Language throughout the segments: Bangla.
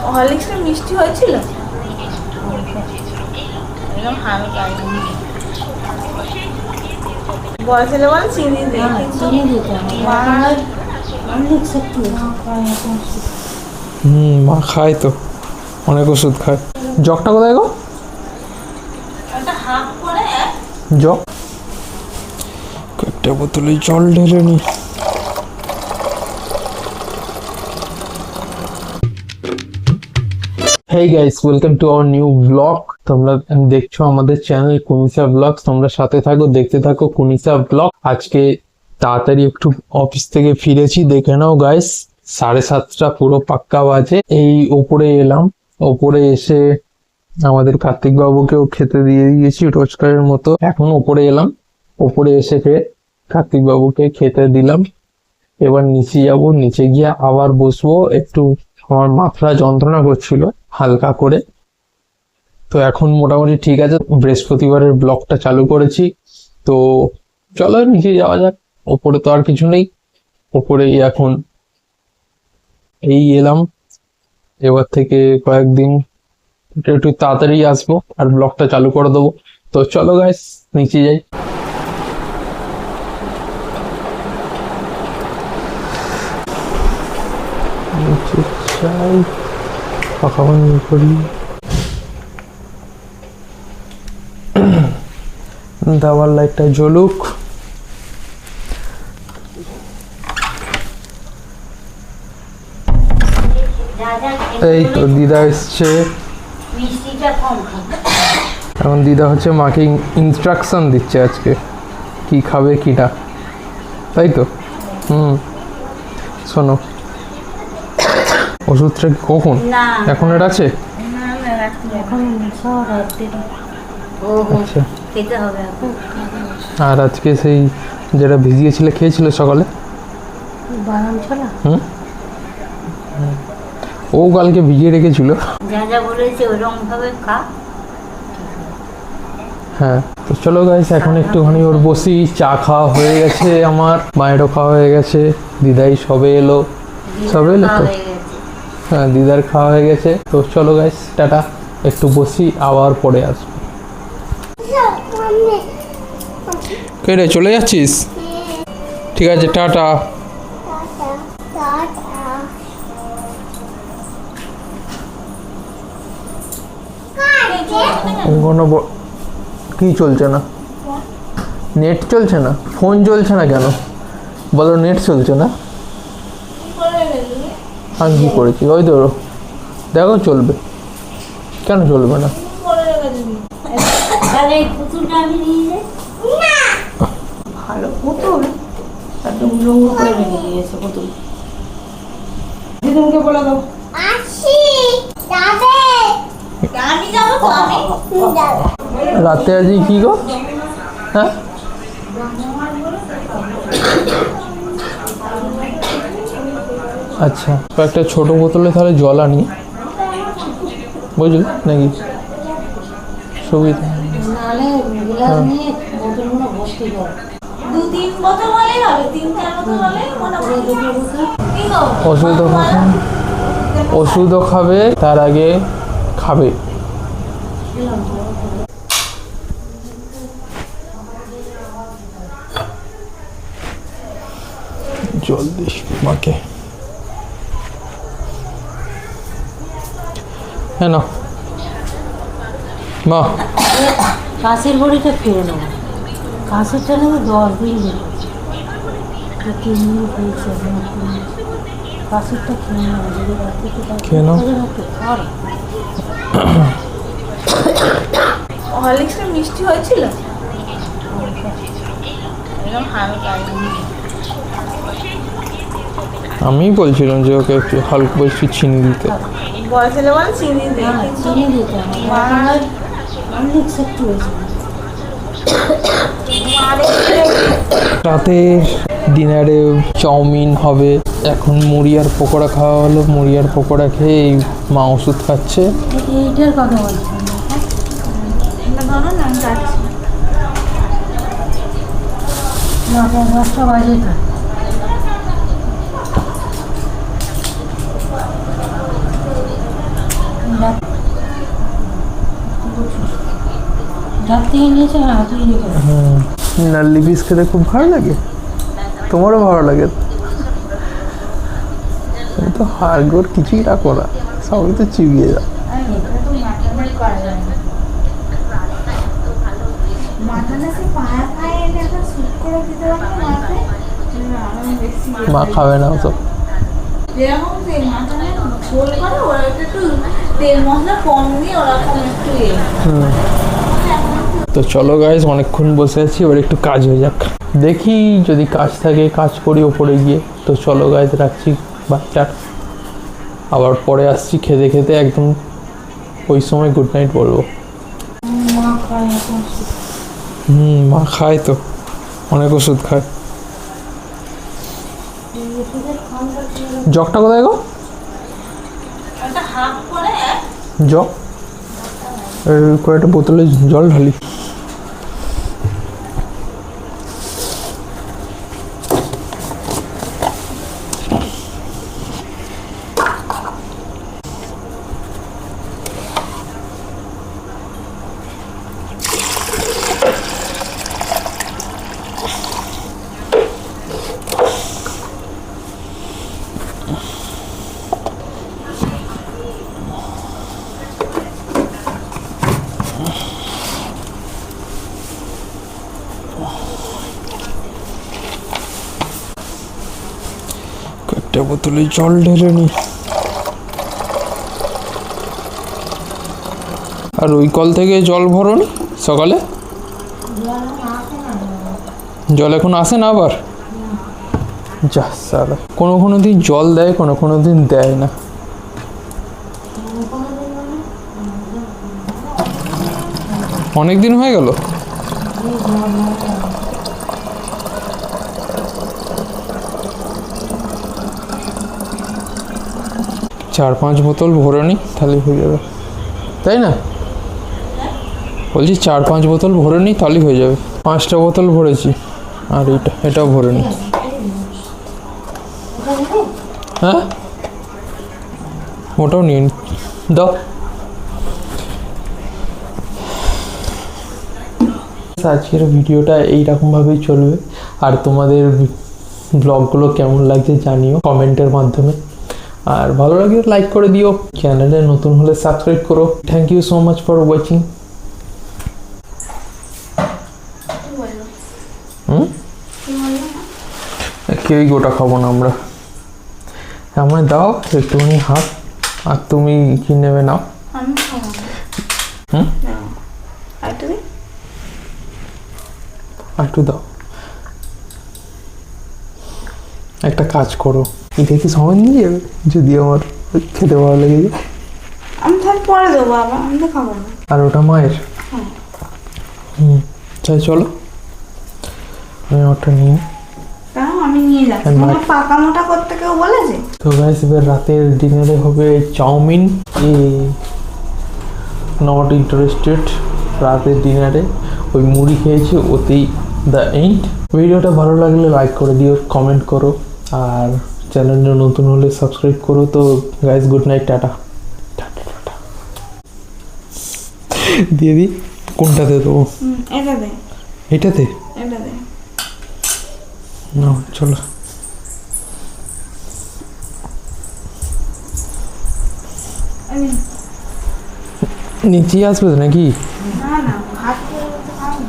হরলিক্সটা মিষ্টি হয়েছিল একদম হালকা। বড় ছেলে বলে চিনি দে, চিনি দিতে মা খায় তো, অনেক ওষুধ খায়। জগটা কোথায় গো? হাফ করে জগ একটা বোতলে জল ঢেলে নি। Hey guys, welcome to our new blog. তোমরা দেখছো আমাদের চ্যানেল কুনিসা ব্লগ। তোমরা সাথে থাকো, দেখতে থাকো কুনিসা ব্লগ। আজকে তাড়াতাড়ি একটু অফিস থেকে ফিরেছি, দেখে নাও গাইস। 7:30 পুরো পাক্কা বাজে। এই ওপরে এলাম, ওপরে এসে আমাদের কার্তিক বাবুকেও খেতে দিয়ে দিয়েছি রোজকারের মতো। এখন ওপরে এলাম, ওপরে এসে ফের কার্তিক বাবুকে খেতে দিলাম। এবার নিচে যাব, নিচে গিয়ে আবার বসবো। একটু আমার মাথা যন্ত্রণা করছিল হালকা করে, তো এখন মোটামুটি ঠিক আছে। বৃহস্পতিবারের ব্লগটা চালু করেছি, তো চলো নিচে যাওয়া যাক। ওপরে তো আর কিছু নেই, ওপরেই এখন এই এলাম। এবার থেকে কয়েকদিন একটু তাড়াতাড়ি আসবো আর ব্লগটা চালু করে দেবো। তো চলো গাইস, নিচে যাই। নিচে যাই, পাখা বন্ধ করি, দাওয়ার লাইটটা জ্বলুক। এই তো দিদা এসছে। এখন দিদা হচ্ছে মাকে ইনস্ট্রাকশন দিচ্ছে আজকে কি খাবে কিটা, তাই তো? শোনো, ওষুধটা কখন? এখন এটা আছে? আচ্ছা, আর আজকে সেই যেটা ভিজিয়েছিলে খেয়েছিলে সকালে? ও কালকে ভিজিয়ে রেখেছিল। হ্যাঁ, তো চলো গাইস, এখন একটুখানি ওর বসি। চা খাওয়া হয়ে গেছে, আমার মায়েরও খাওয়া হয়ে গেছে, দিদাই সবে এলো তো। হ্যাঁ, দিদার খাওয়া হয়ে গেছে। তো চলো গাইস, টাটা। একটু বসি, আবার পরে আসবো। কে রে, চলে যাচ্ছিস? ঠিক আছে, টাটা। কোনো কি চলছে না? নেট চলছে না? ফোন চলছে না কেন বলো? নেট চলছে না? আমি কি করেছি? ওই তো দেখো, চলবে কেন? চলবে না? ভালো পুতুল একদম উলঙ্গ করে রেখে দিয়েছে পুতুল। দিদিকে বলে দাও রাতে আজ কি গো? হ্যাঁ, আচ্ছা, একটা ছোট বোতলে তাহলে জল আনি, বুঝলি নাকি? সুবিধা। ওষুধও খাবে, তার আগে খাবে। জল দিস মাকে। হ্যাঁ না মা, কাশির বড়িটা খেয়ে নেবো। কাশিরটা নেবো 10 দিন হয়েছে, কাশিরটা খেয়ে নেবো। যদি খেয়ে নাও। হরলিক্সটা মিষ্টি হয়েছিল একদম হালকা। আমি বলছিলাম যে ওকে একটু হালকা বেশি চিনি দিতে। বড় ছেলে বলে চিনি দে, চিনি দিতে রাতে ডিনারে চাউমিন হবে। এখন মুড়ি আর পকোড়া খাওয়া হলো, মুড়ি আর পকোড়া খেয়ে এই মা ওষুধ খাচ্ছে। এইটার কথা বলছি না, 10টা বাজে তো। রাত থেকে নিয়েছে না তুই রেখে দে। নাল্লি পিস খেতে খুব ভালো লাগে, তোমারও ভালো লাগে। তুমি তো হাড়গোড় কিছুই রাখো না, সবই তো চিবিয়ে যাও। মা খাবে না তো। যেরকম সেই মাটনে ঝোল করে ওরা একটু তেল মশলা কম দিয়ে ওরকম একটু তো চলো গাইজ, অনেকক্ষণ বসে আছি, এবার একটু কাজ হয়ে যাক। দেখি যদি কাজ থাকে কাজ করি ওপরে গিয়ে। তো চলো গাইজ, রাখছি বাচ্চার, আবার পরে আসছি খেতে খেতে, একদম ওই সময় গুড নাইট বলবো। মা খায় তো, অনেক ওষুধ খায়। জগটা কোথায় গো? একটা হাফ করে জগ কয়েকটা বোতলে জল ঢালি। একটা বোতলে জল ঢেলে নি। আর ওই কল থেকে জল ভরো নি সকালে? জল এখন আসে না আবার? যা সালা, কোনো কোনো দিন জল দেয়, কোনো কোনো দিন দেয় না। অনেক দিন হয়ে গেল। চার পাঁচ বোতল ভরে নি, তাহলে হয়ে যাবে, তাই না? বলছি 4-5 বোতল ভরে নি, তাহলে হয়ে যাবে। 5টা বোতল ভরেছি, আর এটাও ভরে নি। হ্যাঁ, ওটাও নিয়ে নি, দাও। আজকের ভিডিওটা এইরকমভাবেই চলবে। আর তোমাদের ব্লগগুলো কেমন লাগছে জানিও কমেন্টের মাধ্যমে। আর ভালো লাগলে লাইক করে দিও, চ্যানেলে নতুন হলে সাবস্ক্রাইব করো। Thank you so much for watching. কেউই গোটা খাবো না আমরা, আমায় দাও একটুখানি হাত। আর তুমি কি নেবে নাও? আমি খাবো একটু দাও। একটা কাজ করো, এটা কি সময় নিয়ে যাবে? যদি আমার খেতে ভালো লেগে যায়, আমি তাহলে পরে দেবো বাবা, আমি তো খাবো না। আর ওটা মায়ের। তাই চলো, আমি ওটা নিয়ে। আমি নিয়ে যাচ্ছি। আমার পাকা মোটা করতে কেউ বলেছে? তো গাইস, এবার রাতের ডিনারে হবে চাউমিন। নট ইন্টারেস্টেড রাতের ডিনারে, ওই মুড়ি খেয়েছি, ওতেই দ্য এন্ড। ভিডিওটা ভালো লাগলে লাইক করে দিও, কমেন্ট করো, আর চ্যানেলে নতুন হলে সাবস্ক্রাইব করো। তো গাইস, গুড নাইট, টাটা। দিয়ে দিই, কোনটাতে দেবো? এটা দে। এটাতে? এটা দে। না, চলো। নিচে আসবে নাকি? না না, ভাত খেয়ে তো খাবো।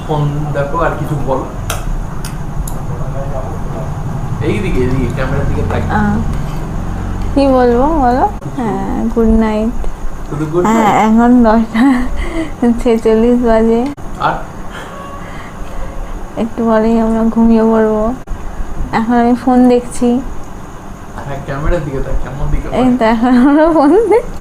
ফোন দেখো, আর কিছু বলো। এইদিকে এইদিকে ক্যামেরার দিকে তাক। কি বলবো বলো? হ্যাঁ, গুড নাইট। শুধু গুড হ্যাঁ, এখন 10:46 বাজে। আর একটু পরেই আমরা ঘুমিয়ে পড়বো। এখন আমি ফোন দেখছি। হ্যাঁ, ক্যামেরার দিকে তাক, কেমন দিকে? এই তো এখন আমরা ফোন দেখছি।